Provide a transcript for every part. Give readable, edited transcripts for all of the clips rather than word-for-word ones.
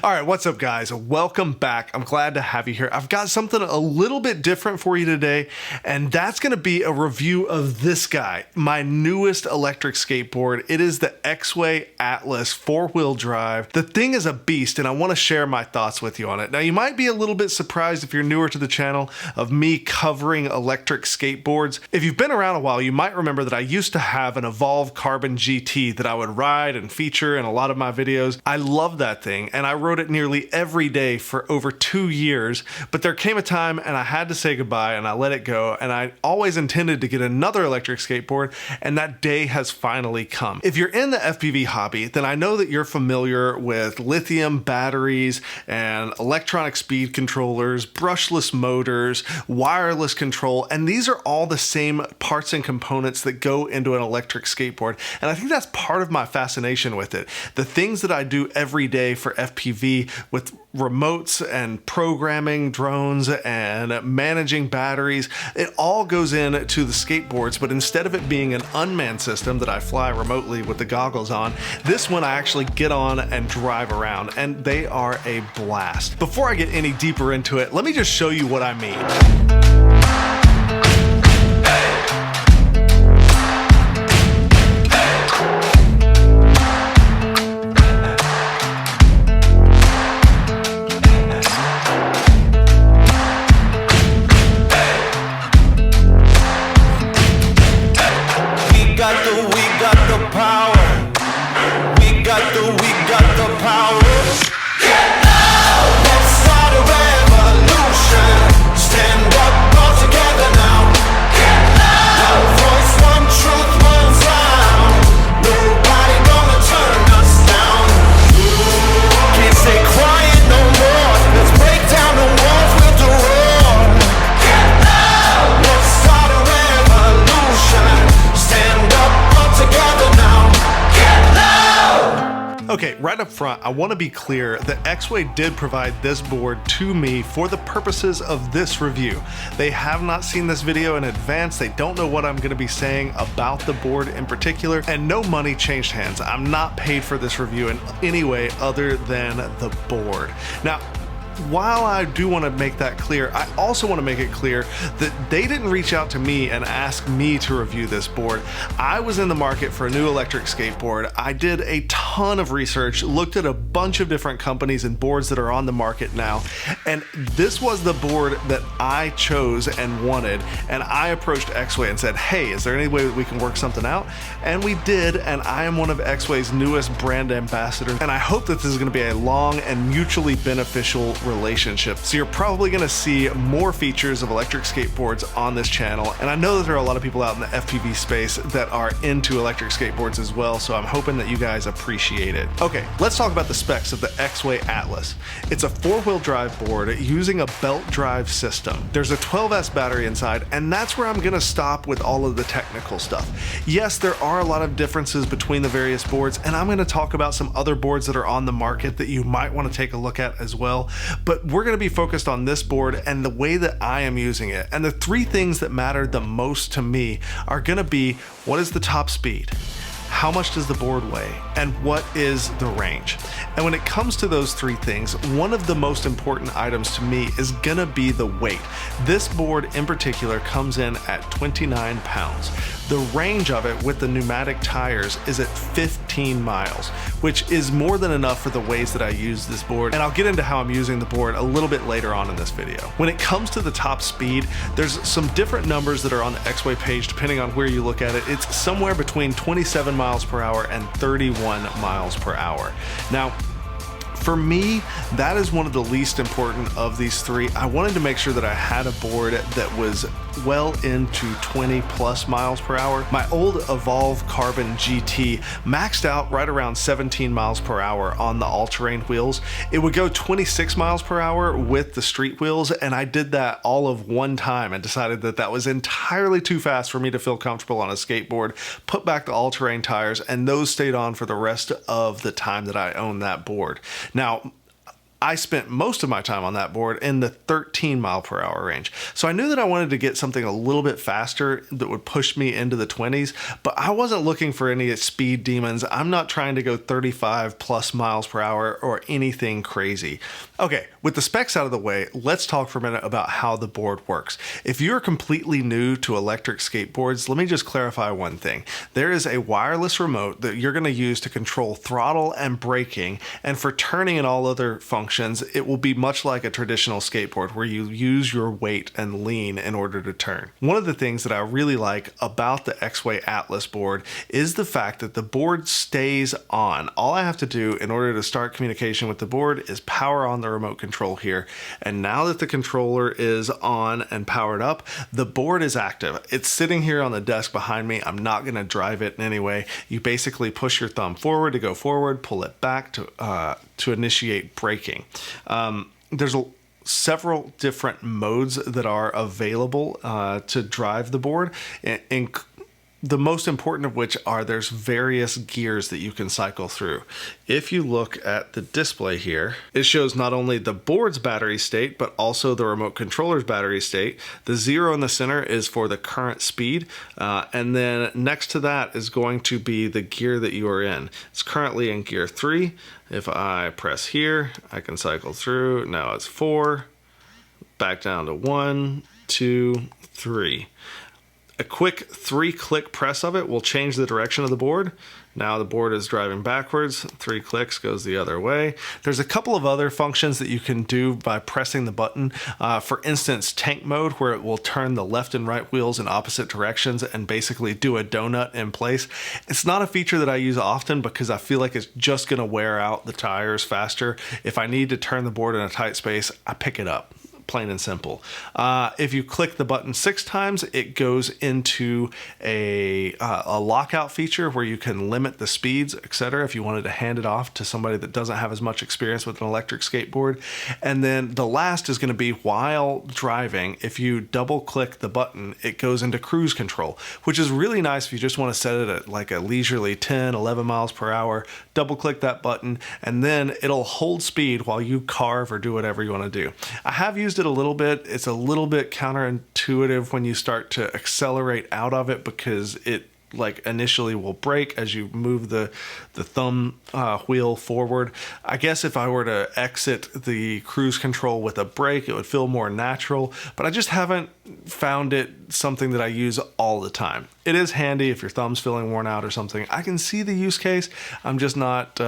All right, what's up guys? Welcome back. I'm glad to have you here. I've got something a little bit different for you today, and that's gonna be a review of this guy, my newest electric skateboard. It is the Exway Atlas 4-wheel drive. The thing is a beast, and I wanna share my thoughts with you on it. Now, you might be a little bit surprised if you're newer to the channel of me covering electric skateboards. If you've been around a while, you might remember that I used to have an Evolve Carbon GT that I would ride and feature in a lot of my videos. I love that thing, and I rode it nearly every day for over 2 years, but there came a time and I had to say goodbye and I let it go, and I always intended to get another electric skateboard, and that day has finally come. If you're in the FPV hobby, then I know that you're familiar with lithium batteries and electronic speed controllers, brushless motors, wireless control, and these are all the same parts and components that go into an electric skateboard, and I think that's part of my fascination with it. The things that I do every day for FPV with remotes and programming drones and managing batteries, it all goes into the skateboards, but instead of it being an unmanned system that I fly remotely with the goggles on, this one I actually get on and drive around, and they are a blast. Before I get any deeper into it, let me just show you what I mean. Okay, right up front, I want to be clear that Exway did provide this board to me for the purposes of this review. They have not seen this video in advance, they don't know what I'm going to be saying about the board in particular, and no money changed hands. I'm not paid for this review in any way other than the board. Now, while I do want to make that clear, I also want to make it clear that they didn't reach out to me and ask me to review this board. I was in the market for a new electric skateboard. I did a ton of research, looked at a bunch of different companies and boards that are on the market now, and this was the board that I chose and wanted, and I approached Exway and said, hey, is there any way that we can work something out? And we did, and I am one of Exway's newest brand ambassadors, and I hope that this is going to be a long and mutually beneficial relationship. So you're probably going to see more features of electric skateboards on this channel, and I know that there are a lot of people out in the FPV space that are into electric skateboards as well, so I'm hoping that you guys appreciate it. Okay, let's talk about the specs of the Exway Atlas. It's a 4-wheel drive board using a belt drive system. There's a 12S battery inside, and that's where I'm going to stop with all of the technical stuff. Yes, there are a lot of differences between the various boards, and I'm going to talk about some other boards that are on the market that you might want to take a look at as well. But we're going to be focused on this board and the way that I am using it. And the 3 things that matter the most to me are going to be, what is the top speed? How much does the board weigh? And what is the range? And when it comes to those 3 things, one of the most important items to me is gonna be the weight. This board in particular comes in at 29 pounds. The range of it with the pneumatic tires is at 15 miles, which is more than enough for the ways that I use this board. And I'll get into how I'm using the board a little bit later on in this video. When it comes to the top speed, there's some different numbers that are on the Exway page depending on where you look at it. It's somewhere between 27 miles per hour and 31 miles per hour. Now, for me, that is one of the least important of these 3. I wanted to make sure that I had a board that was well into 20 plus miles per hour. My old Evolve Carbon GT maxed out right around 17 miles per hour on the all-terrain wheels. It would go 26 miles per hour with the street wheels, and I did that all of one time and decided that that was entirely too fast for me to feel comfortable on a skateboard, put back the all-terrain tires, and those stayed on for the rest of the time that I owned that board. Now, I spent most of my time on that board in the 13 mile per hour range. So I knew that I wanted to get something a little bit faster that would push me into the 20s, but I wasn't looking for any speed demons. I'm not trying to go 35 plus miles per hour or anything crazy. Okay, with the specs out of the way, let's talk for a minute about how the board works. If you're completely new to electric skateboards, let me just clarify one thing. There is a wireless remote that you're going to use to control throttle and braking, and for turning and all other functions, it will be much like a traditional skateboard where you use your weight and lean in order to turn. One of the things that I really like about the Exway Atlas board is the fact that the board stays on. All I have to do in order to start communication with the board is power on the remote control here. And now that the controller is on and powered up, the board is active. It's sitting here on the desk behind me. I'm not going to drive it in any way. You basically push your thumb forward to go forward, pull it back to initiate braking. There's several different modes that are available to drive the board, and the most important of which are there's various gears that you can cycle through. If you look at the display here, it shows not only the board's battery state, but also the remote controller's battery state. The 0 in the center is for the current speed, and then next to that is going to be the gear that you are in. It's currently in gear 3. If I press here, I can cycle through. Now it's 4, back down to 1, 2, 3. A quick 3-click press of it will change the direction of the board. Now the board is driving backwards. 3 clicks goes the other way. There's a couple of other functions that you can do by pressing the button. For instance, tank mode, where it will turn the left and right wheels in opposite directions and basically do a donut in place. It's not a feature that I use often because I feel like it's just going to wear out the tires faster. If I need to turn the board in a tight space, I pick it up. Plain and simple. If you click the button 6 times, it goes into a lockout feature where you can limit the speeds, etc. if you wanted to hand it off to somebody that doesn't have as much experience with an electric skateboard. And then the last is going to be while driving. If you double click the button, it goes into cruise control, which is really nice if you just want to set it at like a leisurely 10, 11 miles per hour. Double click that button, and then it'll hold speed while you carve or do whatever you want to do. I have used it a little bit. It's a little bit counterintuitive when you start to accelerate out of it because it like initially will brake as you move the thumb wheel forward. I guess if I were to exit the cruise control with a brake, it would feel more natural, but I just haven't found it something that I use all the time. It is handy if your thumb's feeling worn out or something. I can see the use case. I'm just not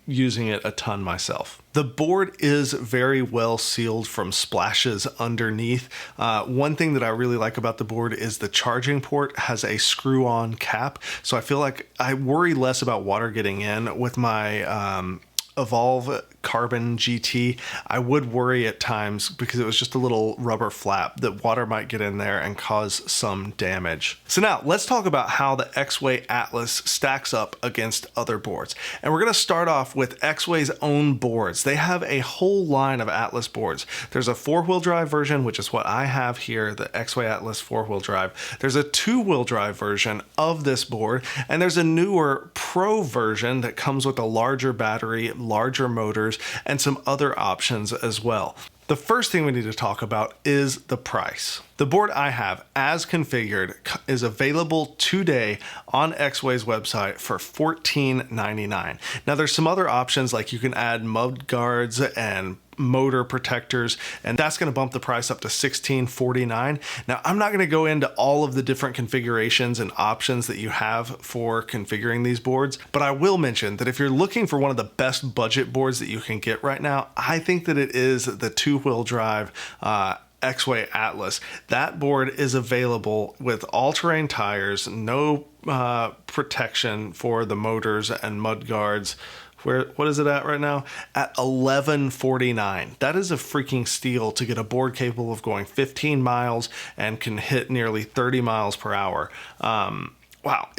using it a ton myself. The board is very well sealed from splashes underneath. One thing that I really like about the board is the charging port has a screw-on cap, so I feel like I worry less about water getting in. With my Evolve Carbon GT, I would worry at times because it was just a little rubber flap that water might get in there and cause some damage. So now let's talk about how the Exway Atlas stacks up against other boards. And we're going to start off with Exway's own boards. They have a whole line of Atlas boards. There's a 4-wheel drive version, which is what I have here, the Exway Atlas 4-wheel drive. There's a 2-wheel drive version of this board, and there's a newer Pro version that comes with a larger battery, larger motors, and some other options as well. The first thing we need to talk about is the price. The board I have, as configured, is available today on Exway's website for $14.99. Now there's some other options, like you can add mud guards and motor protectors, and that's going to bump the price up to $16.49. Now I'm not going to go into all of the different configurations and options that you have for configuring these boards, but I will mention that if you're looking for one of the best budget boards that you can get right now, I think that it is the 2-wheel drive Exway Atlas. That board is available with all-terrain tires, no protection for the motors and mud guards. What is it at right now? At $11.49. That is a freaking steal to get a board capable of going 15 miles and can hit nearly 30 miles per hour. Wow.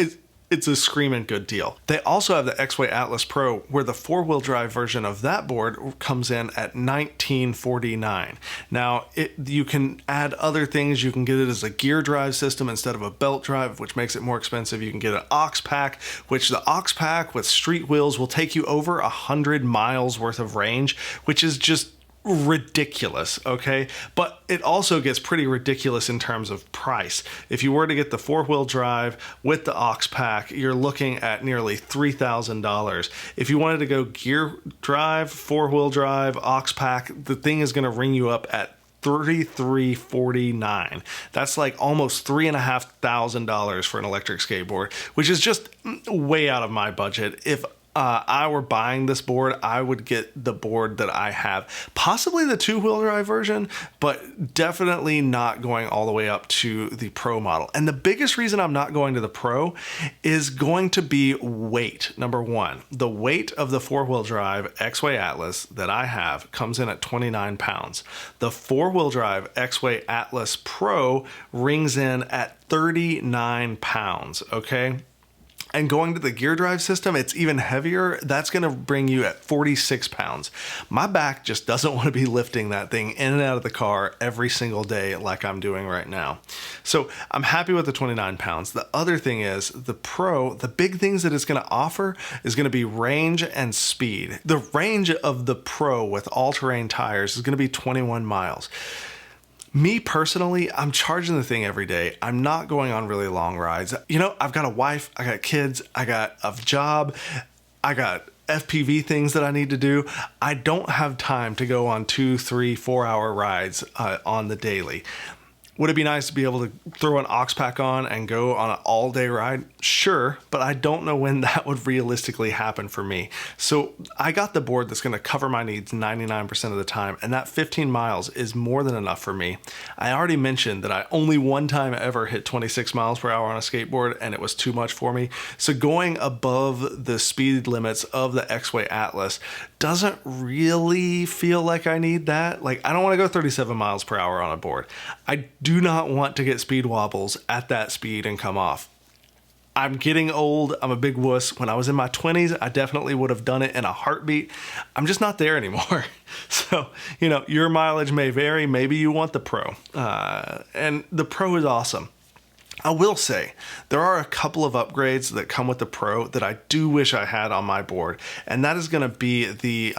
it's a screaming good deal. They also have the Exway Atlas Pro, where the 4-wheel drive version of that board comes in at $1949. Now, you can add other things. You can get it as a gear drive system instead of a belt drive, which makes it more expensive. You can get an aux pack, which the aux pack with street wheels will take you over 100 miles worth of range, which is just ridiculous, okay? But it also gets pretty ridiculous in terms of price. If you were to get the 4-wheel drive with the aux pack, you're looking at nearly $3,000. If you wanted to go gear drive, 4-wheel drive, aux pack, the thing is going to ring you up at $3,349. That's like almost $3,500 for an electric skateboard, which is just way out of my budget. If I were buying this board, I would get the board that I have, possibly the 2-wheel drive version, but definitely not going all the way up to the Pro model. And the biggest reason I'm not going to the Pro is going to be weight. Number one, the weight of the 4-wheel drive Exway Atlas that I have comes in at 29 pounds. The 4-wheel drive Exway Atlas Pro rings in at 39 pounds, okay? And going to the gear drive system, it's even heavier. That's going to bring you at 46 pounds. My back just doesn't want to be lifting that thing in and out of the car every single day like I'm doing right now. So I'm happy with the 29 pounds. The other thing is the Pro, the big things that it's going to offer is going to be range and speed. The range of the Pro with all-terrain tires is going to be 21 miles. Me personally, I'm charging the thing every day. I'm not going on really long rides. You know, I've got a wife, I got kids, I got a job, I got FPV things that I need to do. I don't have time to go on 2, 3, 4 hour rides on the daily. Would it be nice to be able to throw an aux pack on and go on an all-day ride? Sure, but I don't know when that would realistically happen for me. So I got the board that's going to cover my needs 99% of the time, and that 15 miles is more than enough for me. I already mentioned that I only one time ever hit 26 miles per hour on a skateboard, and it was too much for me. So going above the speed limits of the Exway Atlas doesn't really feel like I need that. Like, I don't want to go 37 miles per hour on a board. I do not want to get speed wobbles at that speed and come off. I'm getting old. I'm a big wuss. When I was in my 20s, I definitely would have done it in a heartbeat. I'm just not there anymore. So, you know, your mileage may vary. Maybe you want the Pro. And the Pro is awesome. I will say, there are a couple of upgrades that come with the Pro that I do wish I had on my board, and that is going to be the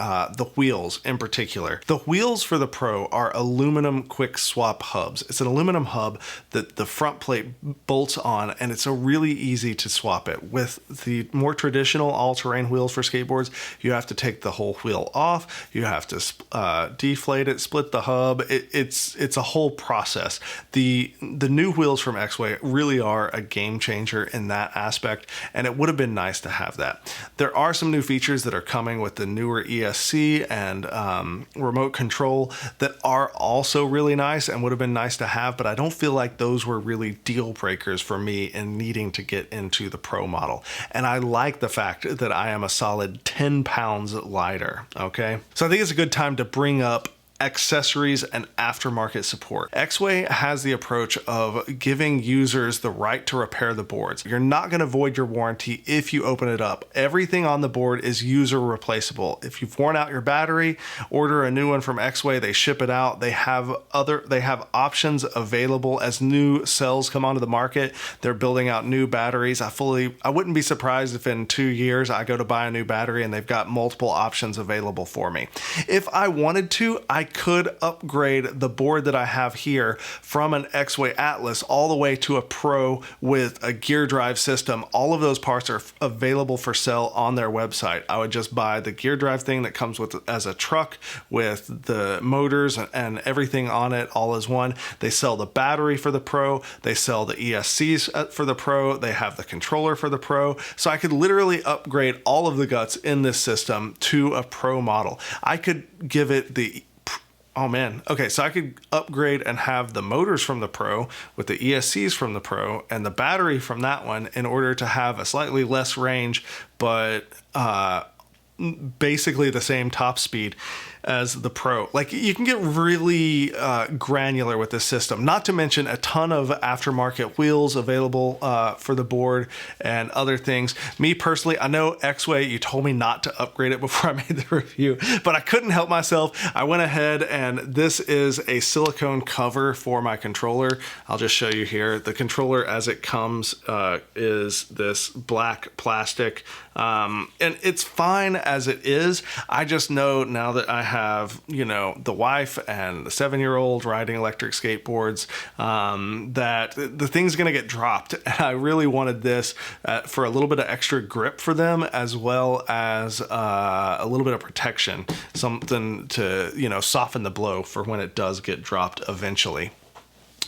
wheels in particular. The wheels for the Pro are aluminum quick swap hubs. It's an aluminum hub that the front plate bolts on, and it's a really easy to swap it. With the more traditional all-terrain wheels for skateboards, you have to take the whole wheel off, you have to deflate it, split the hub. It's a whole process. The new wheels from Exway really are a game changer in that aspect, and it would have been nice to have that. There are some new features that are coming with the newer ESC and remote control that are also really nice and would have been nice to have, but I don't feel like those were really deal breakers for me in needing to get into the Pro model. And I like the fact that I am a solid 10 pounds lighter, okay? So I think it's a good time to bring up accessories and aftermarket support. Exway has the approach of giving users the right to repair the boards. You're not going to void your warranty if you open it up. Everything on the board is user replaceable. If you've worn out your battery, order a new one from Exway. They ship it out. They have options available as new cells come onto the market. They're building out new batteries. I wouldn't be surprised if in 2 years I go to buy a new battery and they've got multiple options available for me. If I wanted to, I could upgrade the board that I have here from an Exway Atlas all the way to a Pro with a gear drive system. All of those parts are available for sale on their website. I would just buy the gear drive thing that comes with as a truck with the motors and everything on it all as one. They sell the battery for the Pro. They sell the ESCs for the Pro. They have the controller for the Pro. So I could literally upgrade all of the guts in this system to a Pro model. I could give it the Oh man. Okay, so I could upgrade and have the motors from the Pro with the ESCs from the Pro and the battery from that one in order to have a slightly less range, but basically the same top speed as the Pro. Like, you can get really granular with this system, not to mention a ton of aftermarket wheels available for the board and other things. Me personally, I know Exway, you told me not to upgrade it before I made the review, but I couldn't help myself. I went ahead, and this is a silicone cover for my controller. I'll just show you here. The controller as it comes is this black plastic, and it's fine as it is. I just know now that I have, you know, the wife and the 7-year-old riding electric skateboards, that the thing's gonna get dropped. And I really wanted this for a little bit of extra grip for them, as well as a little bit of protection, something to, you know, soften the blow for when it does get dropped eventually.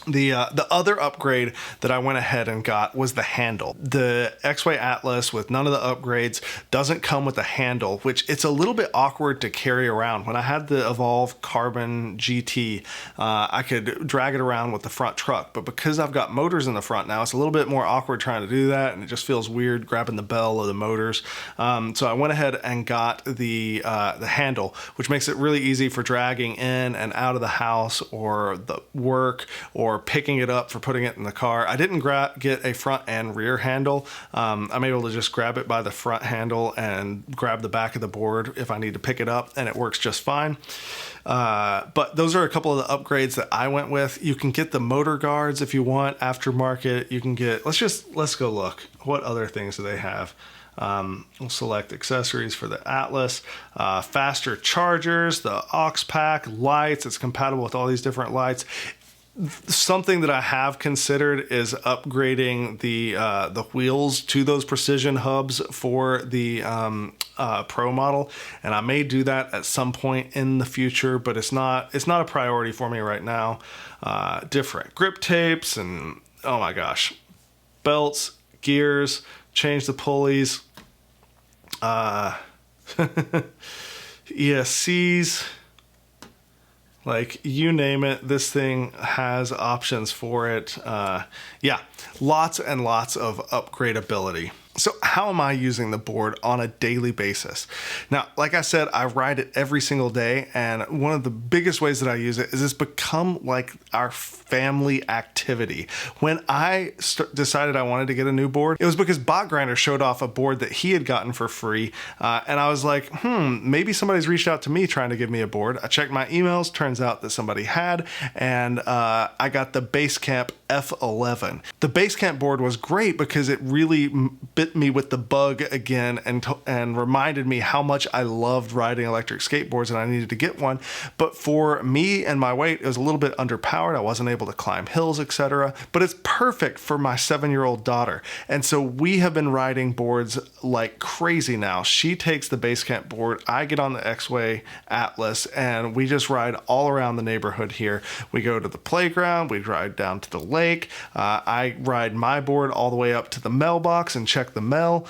The other upgrade that I went ahead and got was the handle. The Exway Atlas, with none of the upgrades, doesn't come with a handle, which it's a little bit awkward to carry around. When I had the Evolve Carbon GT, I could drag it around with the front truck, but because I've got motors in the front now, it's a little bit more awkward trying to do that, and it just feels weird grabbing the bell of the motors. So I went ahead and got the handle, which makes it really easy for dragging in and out of the house or the work, or picking it up for putting it in the car. I didn't get a front and rear handle. I'm able to just grab it by the front handle and grab the back of the board if I need to pick it up, and it works just fine. But those are a couple of the upgrades that I went with. You can get the motor guards if you want aftermarket. You can get, let's go look. What other things do they have? We'll select accessories for the Atlas, faster chargers, the aux pack, lights. It's compatible with all these different lights. Something that I have considered is upgrading the wheels to those precision hubs for the Pro model, and I may do that at some point in the future, but it's not a priority for me right now. Different grip tapes, and oh my gosh, belts, gears, change the pulleys, ESCs. Like, you name it, this thing has options for it. Yeah, lots and lots of upgradability. So how am I using the board on a daily basis? Now, like I said, I ride it every single day, and one of the biggest ways that I use it is it's become like our family activity. When I decided I wanted to get a new board, it was because Bot Grinder showed off a board that he had gotten for free, and I was like, maybe somebody's reached out to me trying to give me a board. I checked my emails, turns out that somebody had, and I got the Basecamp F11. The Basecamp board was great because it really bit me with the bug again, and reminded me how much I loved riding electric skateboards, and I needed to get one. But for me and my weight, it was a little bit underpowered. I wasn't able to climb hills, etc. But it's perfect for my 7-year-old daughter, and so we have been riding boards like crazy now. She takes the Basecamp board, I get on the Exway Atlas, and we just ride all around the neighborhood here. We go to the playground, we ride down to the lake. I ride my board all the way up to the mailbox and check the mail.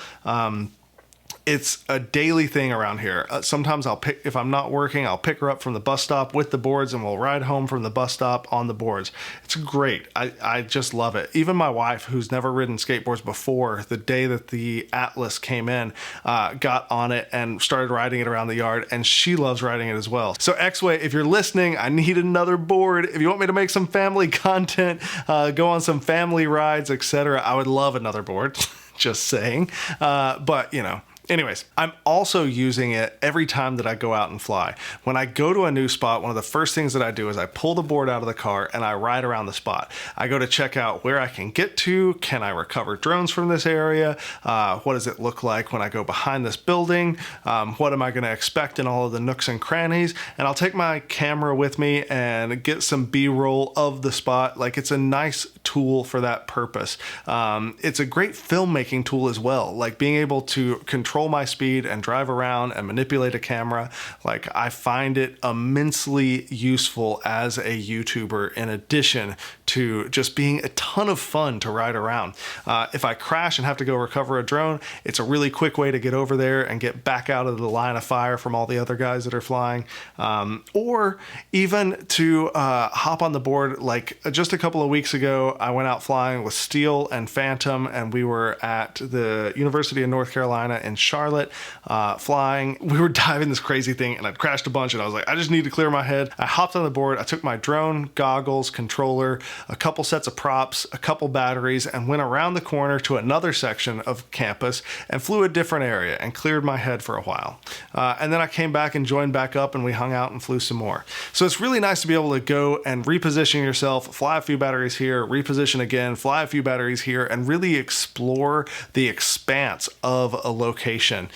It's a daily thing around here. Sometimes if I'm not working, I'll pick her up from the bus stop with the boards, and we'll ride home from the bus stop on the boards. It's great. I just love it. Even my wife, who's never ridden skateboards before, the day that the Atlas came in, got on it and started riding it around the yard, and she loves riding it as well. So Exway, if you're listening, I need another board. If you want me to make some family content, go on some family rides, etc., I would love another board. Just saying. But, you know, anyways, I'm also using it every time that I go out and fly. When I go to a new spot, one of the first things that I do is I pull the board out of the car and I ride around the spot. I go to check out where I can get to. Can I recover drones from this area? What does it look like when I go behind this building? What am I going to expect in all of the nooks and crannies? And I'll take my camera with me and get some B-roll of the spot. Like, it's a nice tool for that purpose. It's a great filmmaking tool as well. Like, being able to control my speed and drive around and manipulate a camera. Like, I find it immensely useful as a YouTuber, in addition to just being a ton of fun to ride around. If I crash and have to go recover a drone, it's a really quick way to get over there and get back out of the line of fire from all the other guys that are flying. Or even to hop on the board. Like just a couple of weeks ago, I went out flying with Steel and Phantom, and we were at the University of North Carolina in Charlotte flying. We were diving this crazy thing, and I'd crashed a bunch, and I was like, I just need to clear my head. I hopped on the board. I took my drone, goggles, controller, a couple sets of props, a couple batteries, and went around the corner to another section of campus and flew a different area and cleared my head for a while. And then I came back and joined back up, and we hung out and flew some more. So it's really nice to be able to go and reposition yourself, fly a few batteries here, reposition again, fly a few batteries here, and really explore the expanse of a location.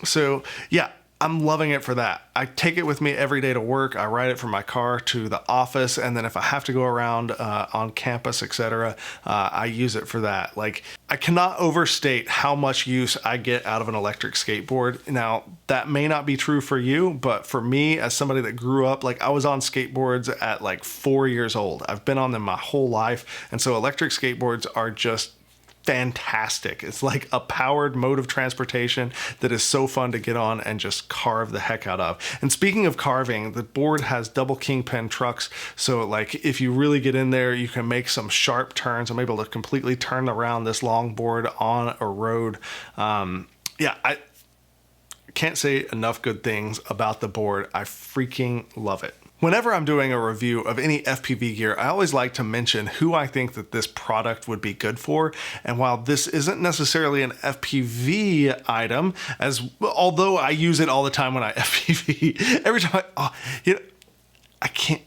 So yeah, I'm loving it for that. I take it with me every day to work. I ride it from my car to the office, and then if I have to go around on campus, etc., I use it for that. Like, I cannot overstate how much use I get out of an electric skateboard. Now, that may not be true for you, but for me, as somebody that grew up, like I was on skateboards at like 4 years old. I've been on them my whole life, and so electric skateboards are just fantastic. It's like a powered mode of transportation that is so fun to get on and just carve the heck out of. And speaking of carving, the board has double kingpin trucks, so like if you really get in there, you can make some sharp turns. I'm able to completely turn around this long board on a road. Yeah, I can't say enough good things about the board. I freaking love it. Whenever I'm doing a review of any FPV gear, I always like to mention who I think that this product would be good for. And while this isn't necessarily an FPV item, although I use it all the time when I FPV, every time I can't,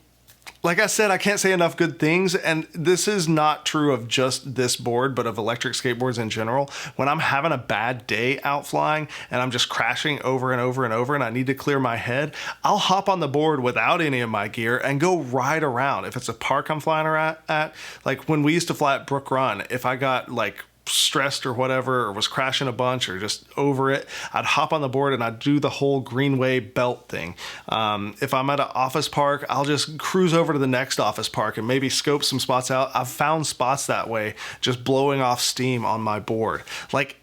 like I said, I can't say enough good things, and this is not true of just this board, but of electric skateboards in general. When I'm having a bad day out flying and I'm just crashing over and over and over and I need to clear my head, I'll hop on the board without any of my gear and go ride around. If it's a park I'm flying around at, like when we used to fly at Brook Run, if I got like stressed or whatever, or was crashing a bunch or just over it, I'd hop on the board and I'd do the whole Greenway belt thing. If I'm at an office park, I'll just cruise over to the next office park and maybe scope some spots out. I've found spots that way, just blowing off steam on my board. Like,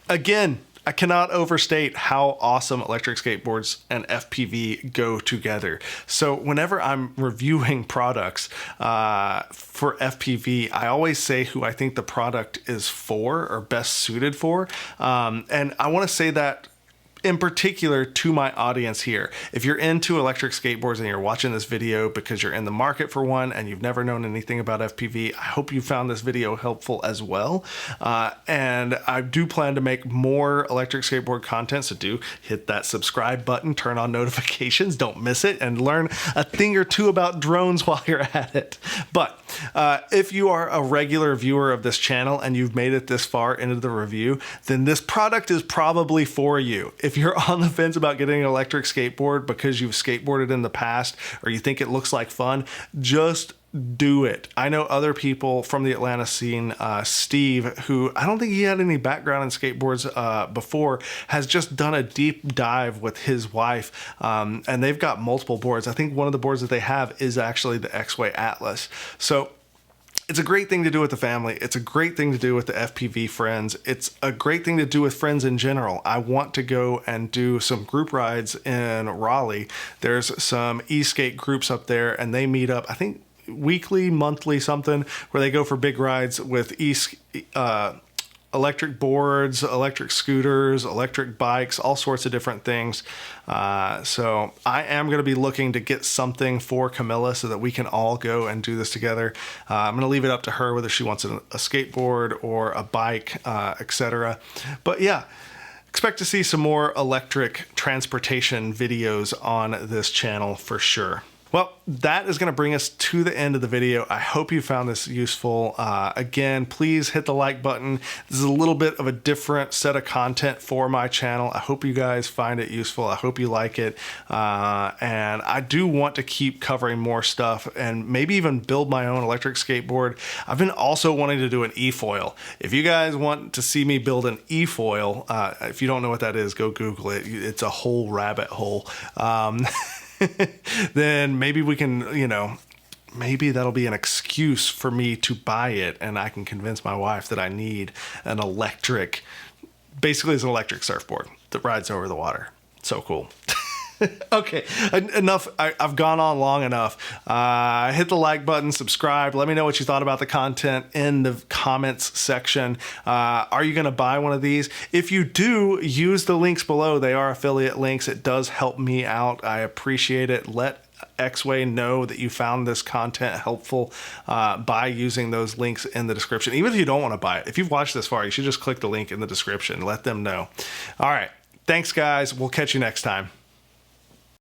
again, I cannot overstate how awesome electric skateboards and FPV go together. So whenever I'm reviewing products for FPV, I always say who I think the product is for or best suited for. And I want to say that in particular to my audience here. If you're into electric skateboards and you're watching this video because you're in the market for one and you've never known anything about FPV, I hope you found this video helpful as well. And I do plan to make more electric skateboard content, so do hit that subscribe button, turn on notifications, don't miss it, and learn a thing or two about drones while you're at it. But if you are a regular viewer of this channel and you've made it this far into the review, then this product is probably for you. If you're on the fence about getting an electric skateboard because you've skateboarded in the past or you think it looks like fun, just do it. I know other people from the Atlanta scene, Steve, who I don't think he had any background in skateboards before, has just done a deep dive with his wife, and they've got multiple boards. I think one of the boards that they have is actually the Exway Atlas. So it's a great thing to do with the family. It's a great thing to do with the FPV friends. It's a great thing to do with friends in general. I want to go and do some group rides in Raleigh. There's some e-skate groups up there, and they meet up, I think, weekly, monthly, something, where they go for big rides with electric boards, electric scooters, electric bikes, all sorts of different things. So I am going to be looking to get something for Camilla so that we can all go and do this together. I'm going to leave it up to her whether she wants a skateboard or a bike, etc. But yeah, expect to see some more electric transportation videos on this channel for sure. Well, that is going to bring us to the end of the video. I hope you found this useful. Again, please hit the like button. This is a little bit of a different set of content for my channel. I hope you guys find it useful. I hope you like it. And I do want to keep covering more stuff and maybe even build my own electric skateboard. I've been also wanting to do an e-foil. If you guys want to see me build an e-foil, if you don't know what that is, go Google it. It's a whole rabbit hole. Then maybe we can, maybe that'll be an excuse for me to buy it, and I can convince my wife that I need an electric, basically it's an electric surfboard that rides over the water. So cool. Okay, enough. I've gone on long enough. Hit the like button, subscribe. Let me know what you thought about the content in the comments section. Are you going to buy one of these? If you do, use the links below. They are affiliate links. It does help me out. I appreciate it. Let Exway know that you found this content helpful by using those links in the description. Even if you don't want to buy it, if you've watched this far, you should just click the link in the description. Let them know. All right. Thanks, guys. We'll catch you next time.